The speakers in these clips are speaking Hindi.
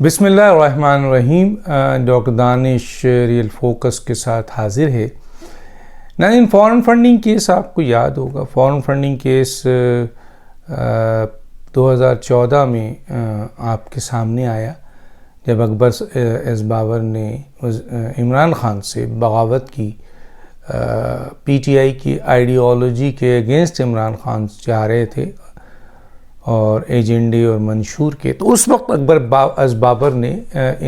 बिस्मिल्लाहिर्रहमानिर्रहीम। डॉक्टर दानिश रियल फोकस के साथ हाजिर है। नाज़रीन, फ़ॉरेन फंडिंग केस आपको याद होगा। फ़ॉरेन फंडिंग केस 2014 में आपके सामने आया जब अकबर एस बाबर ने इमरान खान से बगावत की। पीटीआई की आइडियोलॉजी के अगेंस्ट इमरान खान जा रहे थे और एजेंडे और मंशूर के। तो उस वक्त अकबर एस बाबर ने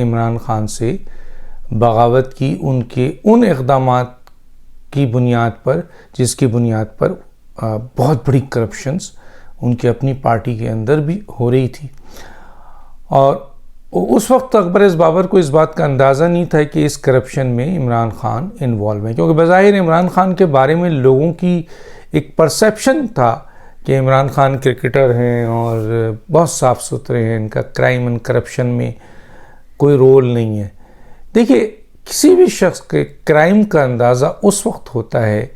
इमरान खान से बगावत की उनके उन इक़दामात की बुनियाद पर जिसकी बुनियाद पर बहुत बड़ी करप्शंस उनकी अपनी पार्टी के अंदर भी हो रही थी। और उस वक्त अकबर एस बाबर को इस बात का अंदाज़ा नहीं था कि इस करप्शन में इमरान खान इन्वॉल्व है, क्योंकि बज़ाहिर इमरान खान के बारे में लोगों की एक परसेप्शन था कि इमरान खान क्रिकेटर हैं और बहुत साफ़ सुथरे हैं, इनका क्राइम एंड करप्शन में कोई रोल नहीं है। देखिए, किसी भी शख्स के क्राइम का अंदाज़ा उस वक्त होता है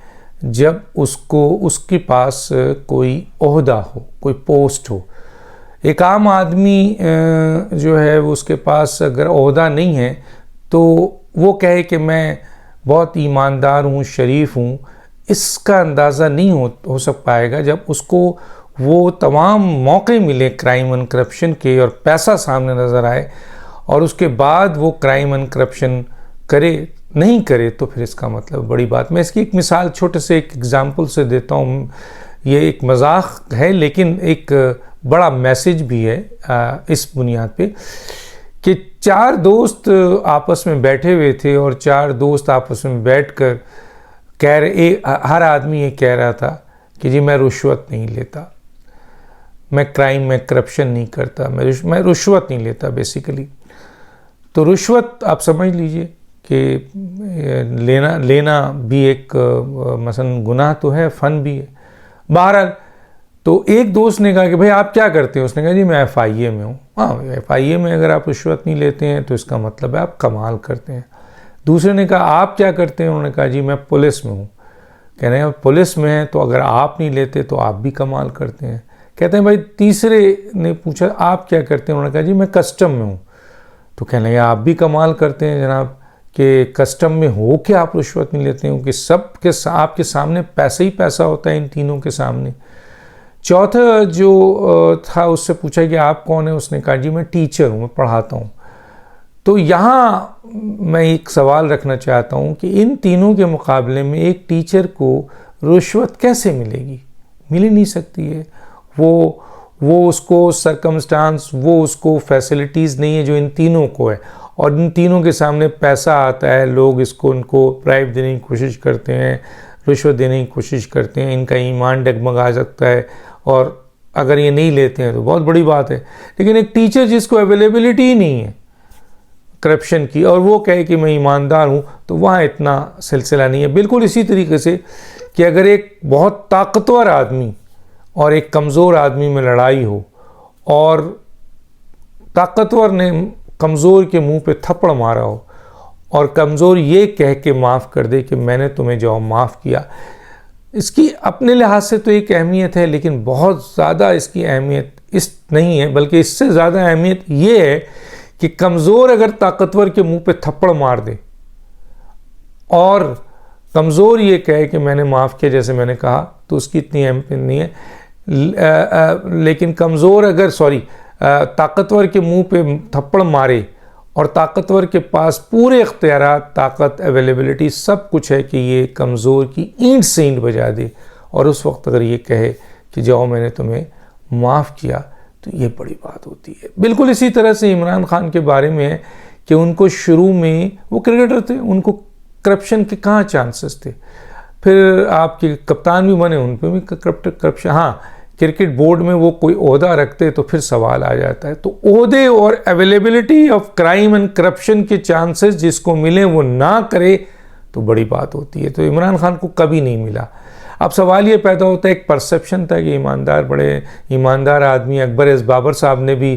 जब उसके पास कोई ओहदा हो, कोई पोस्ट हो। एक आम आदमी जो है वो उसके पास अगर ओहदा नहीं है तो वो कहे कि मैं बहुत ईमानदार हूँ, शरीफ हूँ, इसका अंदाज़ा नहीं हो सक पाएगा जब उसको वो तमाम मौके मिले क्राइम एंड करप्शन के और पैसा सामने नज़र आए, और उसके बाद वो क्राइम एंड करप्शन नहीं करे तो फिर इसका मतलब बड़ी बात। मैं इसकी एक मिसाल छोटे से एक एग्ज़ाम्पल से देता हूँ। ये एक मजाक है लेकिन एक बड़ा मैसेज भी है इस बुनियाद पे कि 4 दोस्त आपस में बैठे हुए थे और 4 दोस्त आपस में बैठकर हर आदमी ये कह रहा था कि जी मैं रुश्वत नहीं लेता, मैं क्राइम में करप्शन नहीं करता, मैं रुश्वत नहीं लेता बेसिकली। तो रुश्वत आप समझ लीजिए कि लेना भी एक मसलन गुनाह तो है, फ़न भी है। बहरहाल तो एक दोस्त ने कहा कि भाई आप क्या करते हैं? उसने कहा जी मैं FIA में हूँ। हाँ, FIA में अगर आप रिश्वत नहीं लेते हैं तो इसका मतलब है आप कमाल करते हैं। दूसरे ने कहा आप क्या करते हैं? उन्होंने कहा जी मैं पुलिस में हूँ। कह रहे हैं पुलिस में है तो अगर आप नहीं लेते तो आप भी कमाल करते हैं। कहते हैं भाई, तीसरे ने पूछा आप क्या करते हैं? उन्होंने कहा जी मैं कस्टम में हूँ। तो कहने लगे आप भी कमाल करते हैं जनाब, कि कस्टम में हो कि आप रिश्वत नहीं लेते हो, कि सब के आपके सामने पैसा ही पैसा होता है इन तीनों के सामने। चौथा जो था उससे पूछा कि आप कौन है? उसने कहा जी मैं टीचर हूँ, मैं पढ़ाता हूँ। तो यहाँ मैं एक सवाल रखना चाहता हूँ कि इन तीनों के मुकाबले में एक टीचर को रिश्वत कैसे मिलेगी? मिल ही नहीं सकती है। वो उसको सरकमस्टांस, वो उसको फैसिलिटीज़ नहीं है जो इन तीनों को है, और इन तीनों के सामने पैसा आता है, लोग उनको ब्राइब देने की कोशिश करते हैं, रिश्वत देने की कोशिश करते हैं, इनका ईमान डगमगा सकता है और अगर ये नहीं लेते हैं तो बहुत बड़ी बात है। लेकिन एक टीचर जिसको अवेलेबिलिटी ही नहीं है करप्शन की और वो कहे कि मैं ईमानदार हूँ, तो वहाँ इतना सिलसिला नहीं है। बिल्कुल इसी तरीके से कि अगर एक बहुत ताकतवर आदमी और एक कमज़ोर आदमी में लड़ाई हो और ताकतवर ने कमज़ोर के मुंह पे थप्पड़ मारा हो और कमज़ोर ये कह के माफ़ कर दे कि मैंने तुम्हें जो माफ़ किया, इसकी अपने लिहाज से तो एक अहमियत है, लेकिन बहुत ज़्यादा इसकी अहमियत इस नहीं है, बल्कि इससे ज़्यादा अहमियत ये है कि कमज़ोर अगर ताकतवर के मुंह पे थप्पड़ मार दे और कमज़ोर ये कहे कि मैंने माफ़ किया, जैसे मैंने कहा, तो उसकी इतनी अहमियत नहीं है। लेकिन कमज़ोर अगर ताकतवर के मुंह पे थप्पड़ मारे और ताकतवर के पास पूरे इख्तियारात, ताकत, अवेलेबिलिटी सब कुछ है कि ये कमज़ोर की ईंट से ईंट बजा दे, और उस वक्त अगर ये कहे कि जाओ मैंने तुम्हें माफ़ किया, तो ये बड़ी बात होती है। बिल्कुल इसी तरह से इमरान खान के बारे में है कि उनको शुरू में, वो क्रिकेटर थे, उनको करप्शन के कहाँ चांसेस थे। फिर आपके कप्तान भी बने, उन पर भी करप्शन। हाँ, क्रिकेट बोर्ड में वो कोई ओहदा रखते तो फिर सवाल आ जाता है। तो ओहदे और availability of crime and corruption के चांसेस जिसको मिले वो ना करे तो बड़ी बात होती है। तो इमरान खान को कभी नहीं मिला। अब सवाल ये पैदा होता है, एक परसेप्शन था कि बड़े ईमानदार आदमी अकबर एस बाबर साहब ने भी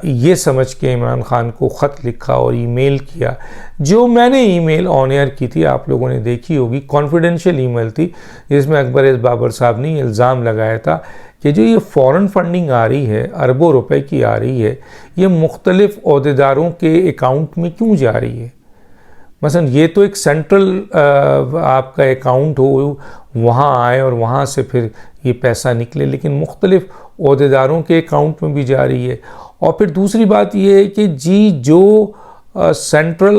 ये समझ के इमरान खान को ख़त लिखा और ईमेल किया। जो मैंने ईमेल ऑन एयर की थी, आप लोगों ने देखी होगी, कॉन्फिडेंशियल ईमेल थी, जिसमें अकबर एस बाबर साहब ने इल्ज़ाम लगाया था कि जो ये फ़ॉरेन फंडिंग आ रही है, अरबों रुपए की आ रही है, ये मुख्तलिफ़ ओहदेदारों के अकाउंट में क्यों जा रही है। मसलन ये तो एक सेंट्रल आपका अकाउंट हो, वहाँ आए और वहाँ से फिर ये पैसा निकले, लेकिन मुख्तलिफ़ ओहदेदारों के अकाउंट में भी जा रही है। और फिर दूसरी बात ये है कि जी जो सेंट्रल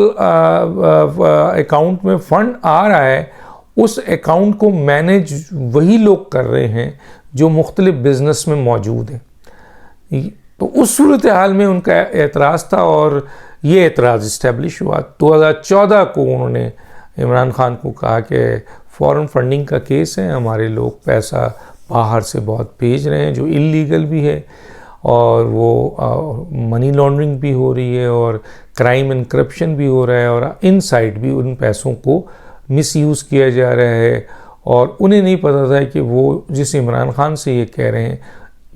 अकाउंट में फ़ंड आ रहा है, उस अकाउंट को मैनेज वही लोग कर रहे हैं जो मुख्तलिफ़ बिज़नेस में मौजूद हैं। तो उस सूरत हाल में उनका एतराज़ था और ये एतराज़ इस्टेब्लिश हुआ। 2014 को उन्होंने इमरान खान को कहा कि फ़ॉरेन फंडिंग का केस है, हमारे लोग पैसा बाहर से बहुत भेज रहे हैं जो इल्लीगल भी है, और वो मनी लॉन्ड्रिंग भी हो रही है और क्राइम एंड करप्शन भी हो रहा है, और इनसाइड भी उन पैसों को मिसयूज़ किया जा रहा है। और उन्हें नहीं पता था कि वो जिस इमरान खान से ये कह रहे हैं,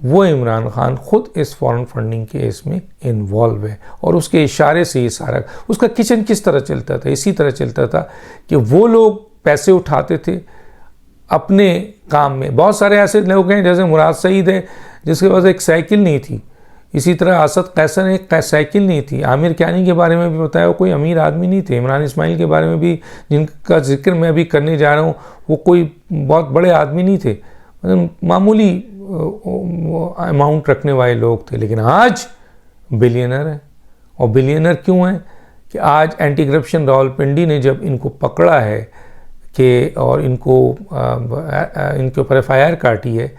वो इमरान खान ख़ुद इस फॉरेन फंडिंग केस में इन्वॉल्व है, और उसके इशारे से ये सारा उसका किचन किस तरह चलता था। इसी तरह चलता था कि वो लोग पैसे उठाते थे अपने काम में। बहुत सारे ऐसे लोग हैं जैसे मुराद सईद है जिसके पास एक साइकिल नहीं थी, इसी तरह असद कैसर ने एक साइकिल नहीं थी। आमिर कियानी के बारे में भी बताया, वो कोई अमीर आदमी नहीं थे। इमरान इस्माइल के बारे में भी जिनका जिक्र मैं अभी करने जा रहा हूँ, वो कोई बहुत बड़े आदमी नहीं थे, मतलब मामूली अमाउंट रखने वाले लोग थे, लेकिन आज बिलियनर हैं। और बिलियनर क्यों हैं कि आज एंटी करप्शन रावलपिंडी ने जब इनको पकड़ा है कि और इनके ऊपर FIR काटी है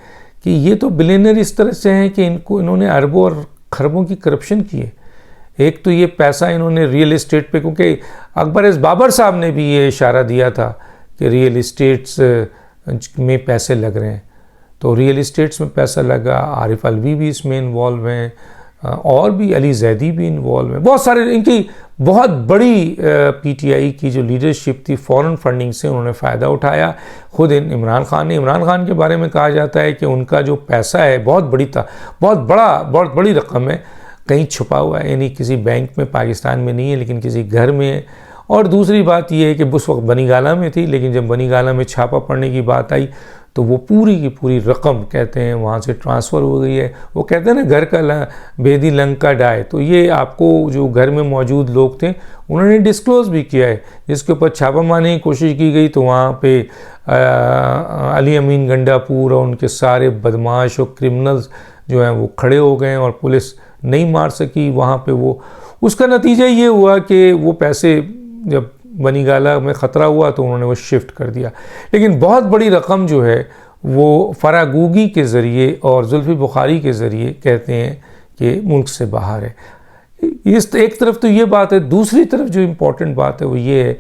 कि ये तो बिलियनर इस तरह से हैं कि इन्होंने अरबों और खरबों की करप्शन की है। एक तो ये पैसा इन्होंने रियल इस्टेट पे, क्योंकि अकबर एस बाबर साहब ने भी ये इशारा दिया था कि रियल इस्टेट्स में पैसे लग रहे हैं, तो रियल इस्टेट्स में पैसा लगा। आरिफ अलवी भी इसमें इन्वॉल्व हैं, और भी अली जैदी भी इन्वॉल्व हैं। बहुत सारे इनकी बहुत बड़ी PTI की जो लीडरशिप थी फॉरेन फंडिंग से उन्होंने फ़ायदा उठाया। ख़ुद इमरान खान के बारे में कहा जाता है कि उनका जो पैसा है बहुत बड़ी रकम है, कहीं छुपा हुआ है, यानी किसी बैंक में पाकिस्तान में नहीं है लेकिन किसी घर में है। और दूसरी बात यह है कि उस वक्त बनीगाला में थी, लेकिन जब बनीगाला में छापा पड़ने की बात आई तो वो पूरी की पूरी रकम कहते हैं वहाँ से ट्रांसफ़र हो गई है। वो कहते हैं ना घर का भेदी लंका डाय, तो ये आपको जो घर में मौजूद लोग थे उन्होंने डिस्क्लोज़ भी किया है, जिसके ऊपर छापा मारने की कोशिश की गई तो वहाँ पे अली अमीन गंडापुर और उनके सारे बदमाश और क्रिमिनल्स जो हैं वो खड़े हो गए और पुलिस नहीं मार सकी वहाँ पे। वो उसका नतीजा ये हुआ कि वो पैसे जब बनीगाला में ख़तरा हुआ तो उन्होंने वो शिफ्ट कर दिया। लेकिन बहुत बड़ी रकम जो है वो फरागूगी के ज़रिए और जुल्फ़ी बुखारी के ज़रिए कहते हैं कि मुल्क से बाहर है। इस एक तरफ तो ये बात है, दूसरी तरफ जो इम्पोर्टेंट बात है वो ये है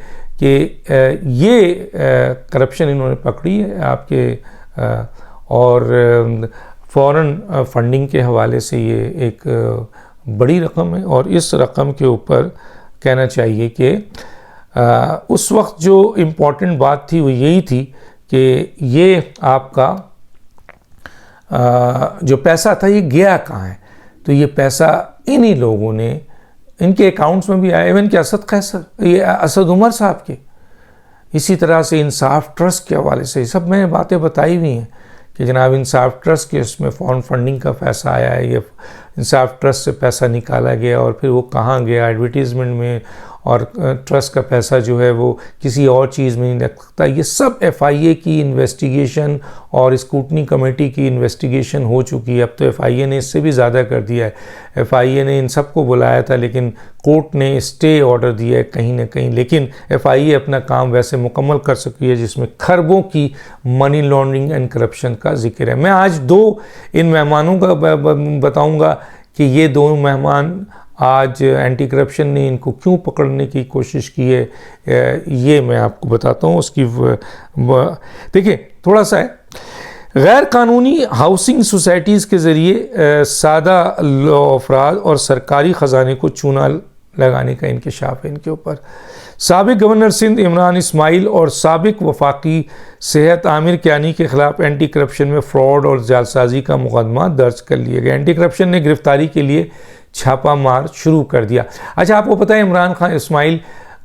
कि ये करप्शन इन्होंने पकड़ी है आपके और फ़ॉरेन फंडिंग के हवाले से ये एक बड़ी रकम है। और इस रकम के ऊपर कहना चाहिए कि उस वक्त जो इम्पोर्टेंट बात थी वो यही थी कि ये आपका जो पैसा था ये गया कहाँ है। तो ये पैसा इन्हीं लोगों ने इनके अकाउंट्स में भी आया, इवन कि असद कैसर, ये असद उमर साहब के, इसी तरह से इंसाफ ट्रस्ट के हवाले से सब मैंने बातें बताई हुई हैं कि जनाब इंसाफ ट्रस्ट के उसमें फॉरेन फंडिंग का पैसा आया है, ये इंसाफ ट्रस्ट से पैसा निकाला गया और फिर वो कहाँ गया एडवर्टीज़मेंट में, और ट्रस्ट का पैसा जो है वो किसी और चीज़ में नहीं लगता। ये सब FIA की इन्वेस्टिगेशन और स्क्रूटनी कमेटी की इन्वेस्टिगेशन हो चुकी है। अब तो FIA ने इससे भी ज़्यादा कर दिया है। FIA ने इन सबको बुलाया था लेकिन कोर्ट ने स्टे ऑर्डर दिया है कहीं ना कहीं, लेकिन FIA अपना काम वैसे मुकम्मल कर सकी है जिसमें खरबों की मनी लॉन्ड्रिंग एंड करप्शन का जिक्र है। मैं आज दो इन मेहमानों का बताऊँगा कि ये दोनों मेहमान आज एंटी करप्शन ने इनको क्यों पकड़ने की कोशिश की है, ये मैं आपको बताता हूँ। उसकी देखिए थोड़ा सा है, गैर कानूनी हाउसिंग सोसाइटीज़ के ज़रिए सादा अफराद और सरकारी ख़जाने को चूना लगाने का इंकशाफ है इनके ऊपर। साबिक गवर्नर सिंध इमरान इस्माइल और साबिक वफाकी सेहत आमिर कियानी के ख़िलाफ़ एंटी करप्शन में फ्रॉड और जालसाजी का मुकदमा दर्ज कर लिया गया। एंटी करप्शन ने गिरफ्तारी के लिए छापा मार शुरू कर दिया। अच्छा, आपको पता है इमरान खान इस्माइल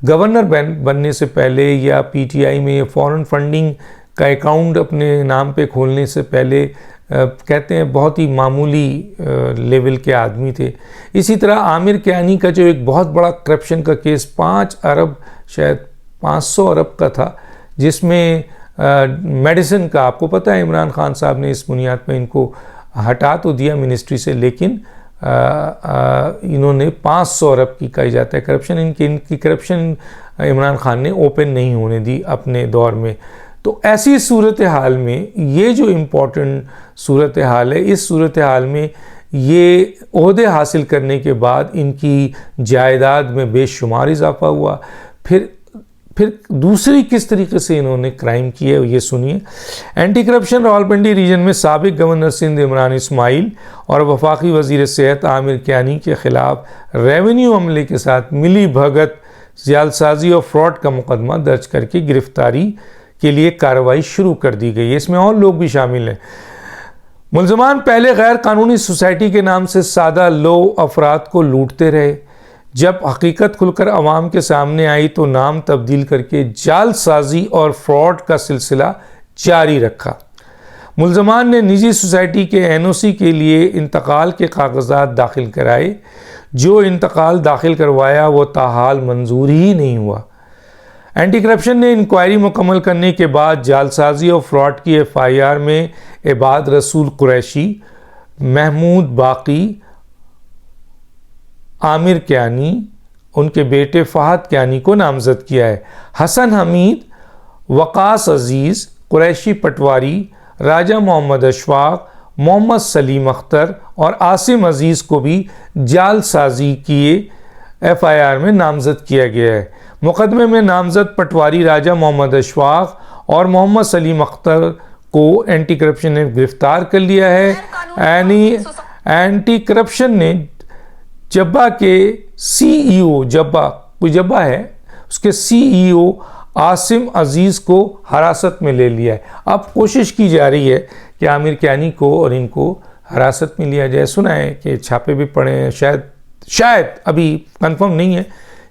गवर्नर बनने से पहले या PTI में फॉरेन फंडिंग का अकाउंट अपने नाम पे खोलने से पहले कहते हैं बहुत ही मामूली लेवल के आदमी थे। इसी तरह आमिर कियानी का जो एक बहुत बड़ा करप्शन का केस 5 अरब शायद 500 अरब का था, जिसमें मेडिसिन का, आपको पता है इमरान खान साहब ने इस बुनियाद पर इनको हटा तो दिया मिनिस्ट्री से, लेकिन इन्होंने 500 अरब की कही जाता है करप्शन, इनकी करप्शन इमरान खान ने ओपन नहीं होने दी अपने दौर में। तो ऐसी सूरत हाल में, ये जो इम्पोर्टेंट सूरत हाल है, इस सूरत हाल में ये ओहदे हासिल करने के बाद इनकी जायदाद में बेशुमार इजाफा हुआ। फिर दूसरी किस तरीके से इन्होंने क्राइम किए, ये सुनिए। एंटी करप्शन रावलपिंडी रीजन में साबिक गवर्नर सिंध इमरान इस्माइल और वफाकी वजीर सेहत आमिर कियानी के खिलाफ रेवेन्यू अमले के साथ मिली भगत, जालसाजी और फ्रॉड का मुकदमा दर्ज करके गिरफ्तारी के लिए कार्रवाई शुरू कर दी गई है। इसमें और लोग भी शामिल हैं। मुलजमान पहले गैर कानूनी सोसाइटी के नाम से सादा लो अफराद को लूटते रहे। जब हकीकत खुलकर अवाम के सामने आई तो नाम तब्दील करके जालसाजी और फ्रॉड का सिलसिला जारी रखा। मुलजमान ने निजी सोसाइटी के NOC के लिए इंतकाल के कागजात दाखिल कराए। जो इंतकाल दाखिल करवाया वो ताहाल मंजूर ही नहीं हुआ। एंटी करप्शन ने इंक्वायरी मुकम्मल करने के बाद जालसाजी और फ्रॉड की FIR में इबाद रसूल कुरैशी, महमूद बाकी, आमिर कियानी, उनके बेटे फहद कियानी को नामजद किया है। हसन हमीद, वकास अजीज़, कुरैशी पटवारी, राजा मोहम्मद अशफाक, मोहम्मद सलीम अख्तर और आसिम अजीज़ को भी जालसाजी किए FIR में नामजद किया गया है। मुकदमे में नामजद पटवारी राजा मोहम्मद अशफाक और मोहम्मद सलीम अख्तर को एंटी करप्शन ने गिरफ्तार कर लिया है। एंटी करप्शन ने जब्बा के CEO, कोई जब्बा है, उसके CEO आसिम अजीज़ को हिरासत में ले लिया है। अब कोशिश की जा रही है कि आमिर कियानी को और इनको हिरासत में लिया जाए। सुना है कि छापे भी पड़े हैं, शायद अभी कंफर्म नहीं है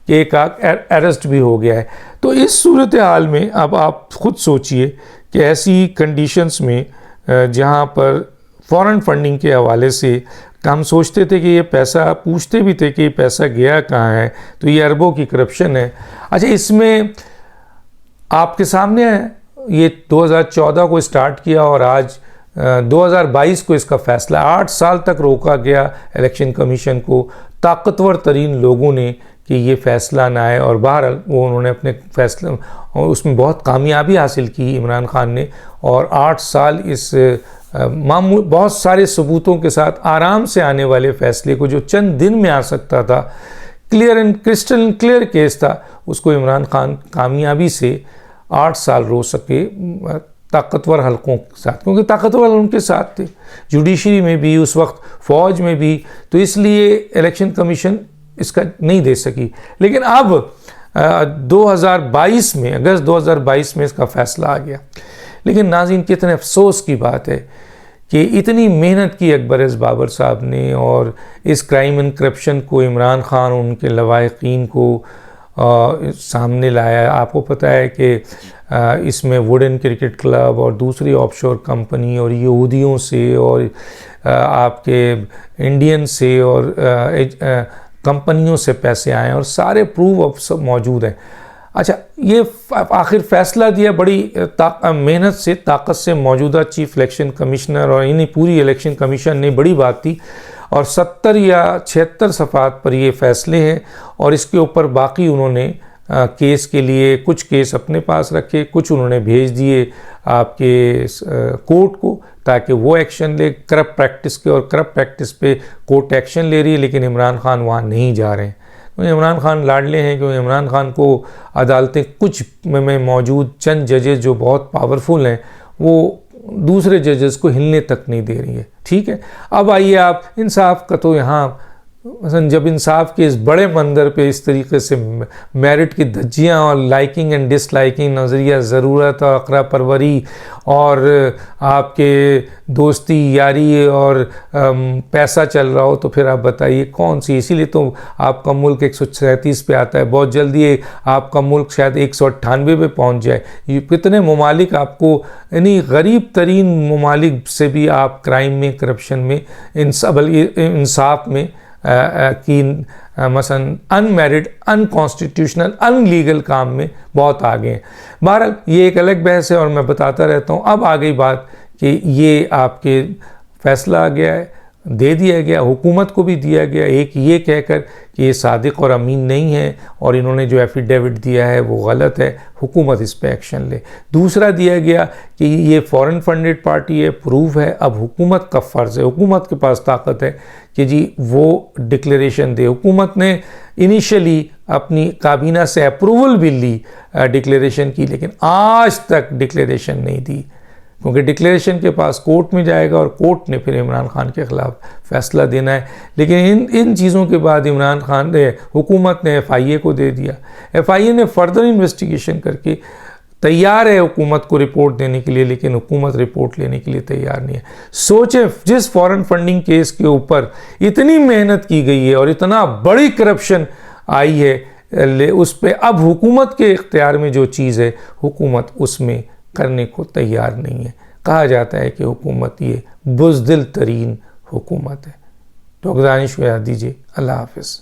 कि एक अरेस्ट भी हो गया है। तो इस सूरत हाल में अब आप खुद सोचिए कि ऐसी कंडीशंस में जहां पर फॉरेन फंडिंग के हवाले से हम सोचते थे कि ये पैसा, पूछते भी थे कि ये पैसा गया कहाँ है, तो ये अरबों की करप्शन है। अच्छा, इसमें आपके सामने ये 2014 को स्टार्ट किया और आज 2022 को इसका फैसला, 8 साल तक रोका गया इलेक्शन कमीशन को ताकतवर तरीन लोगों ने कि ये फ़ैसला ना आए, और बहरहाल वो उन्होंने अपने फैसले और उसमें बहुत कामयाबी हासिल की इमरान खान ने, और 8 साल इस बहुत सारे सबूतों के साथ आराम से आने वाले फ़ैसले को, जो चंद दिन में आ सकता था, clear and crystal clear case था, उसको इमरान खान कामयाबी से 8 साल रो सके ताकतवर हलकों के साथ, क्योंकि ताकतवर उनके साथ थे जुडिशरी में भी, उस वक्त फ़ौज में भी, तो इसलिए इलेक्शन कमीशन इसका नहीं दे सकी। लेकिन अब 2022 में, अगस्त 2022 में इसका फ़ैसला आ गया। लेकिन नाज़रीन, कितने अफसोस की बात है कि इतनी मेहनत की अकबर एस बाबर साहब ने, और इस क्राइम एंड करप्शन को इमरान खान और उनके लवाहिकीन को सामने लाया। आपको पता है कि इसमें वुडन क्रिकेट क्लब और दूसरी ऑफशोर कंपनी और यहूदियों से और आपके इंडियन से और कंपनियों से पैसे आए, और सारे प्रूफ अब सब मौजूद हैं। अच्छा, ये आखिर फ़ैसला दिया बड़ी मेहनत से, ताकत से मौजूदा चीफ इलेक्शन कमिश्नर और इन्हीं पूरी इलेक्शन कमीशन ने, बड़ी बात थी, और 70 या 76 सफ़ात पर ये फ़ैसले हैं, और इसके ऊपर बाकी उन्होंने केस के लिए कुछ केस अपने पास रखे, कुछ उन्होंने भेज दिए आपके कोर्ट को ताकि वो एक्शन ले करप्ट प्रैक्टिस के, और करप्ट प्रैक्टिस पे कोर्ट एक्शन ले रही है, लेकिन इमरान खान वहाँ नहीं जा रहे हैं। तो इमरान खान लाडले हैं, क्योंकि इमरान खान को अदालतें कुछ में मौजूद चंद जजेस जो बहुत पावरफुल हैं, वो दूसरे जजेस को हिलने तक नहीं दे रही है। ठीक है, अब आइए आप, इंसाफ का तो यहाँ मसलन जब इंसाफ के इस बड़े मंदिर पे इस तरीके से मेरिट की धज्जियाँ और लाइकिंग एंड डिसलाइकिंग, नज़रिया ज़रूरत और अकरा परवरी और आपके दोस्ती यारी और पैसा चल रहा हो, तो फिर आप बताइए कौन सी। इसीलिए तो आपका मुल्क 137 पे आता है, बहुत जल्दी आपका मुल्क शायद 198 पे पहुंच जाए। ये कितने ममालिक आपको, यानी गरीब तरीन ममालिक से भी आप क्राइम में, करप्शन में, इंसाफ में कि मसलन अनमेरिड, अनकॉन्स्टिट्यूशनल, अनलीगल काम में बहुत आगे हैं। बहरहाल ये एक अलग बहस है और मैं बताता रहता हूँ। अब आ गई बात कि ये आपके फैसला आ गया है, दे दिया गया, हुकूमत को भी दिया गया, एक ये कहकर कि ये सादिक और अमीन नहीं है और इन्होंने जो एफिडेविट दिया है वो गलत है, हुकूमत इस पर एक्शन ले। दूसरा दिया गया कि ये फॉरेन फंडेड पार्टी है, प्रूफ है। अब हुकूमत का फ़र्ज़ है, हुकूमत के पास ताकत है कि जी वो डिक्लेरेशन दे। हुकूमत ने इनिशियली अपनी काबीना से अप्रूवल भी ली डिक्लेरेशन की, लेकिन आज तक डिक्लेरेशन नहीं दी, क्योंकि डिक्लेरेशन के पास कोर्ट में जाएगा और कोर्ट ने फिर इमरान खान के ख़िलाफ़ फ़ैसला देना है। लेकिन इन चीज़ों के बाद इमरान खान ने, हुकूमत ने FIA को दे दिया। FIA ने फर्दर इन्वेस्टिगेशन करके तैयार है हुकूमत को रिपोर्ट देने के लिए, लेकिन हुकूमत रिपोर्ट लेने के लिए तैयार नहीं है। सोचें, जिस फॉरेन फंडिंग केस के ऊपर इतनी मेहनत की गई है और इतना बड़ी करप्शन आई है, उस पर अब हुकूमत के इख्तियार में जो चीज़ है, हुकूमत उसमें करने को तैयार नहीं है। कहा जाता है कि हुकूमत ये बुज़दिल तरीन हुकूमत है। तो दानिश को याद दीजिए। अल्लाह हाफ़िज़।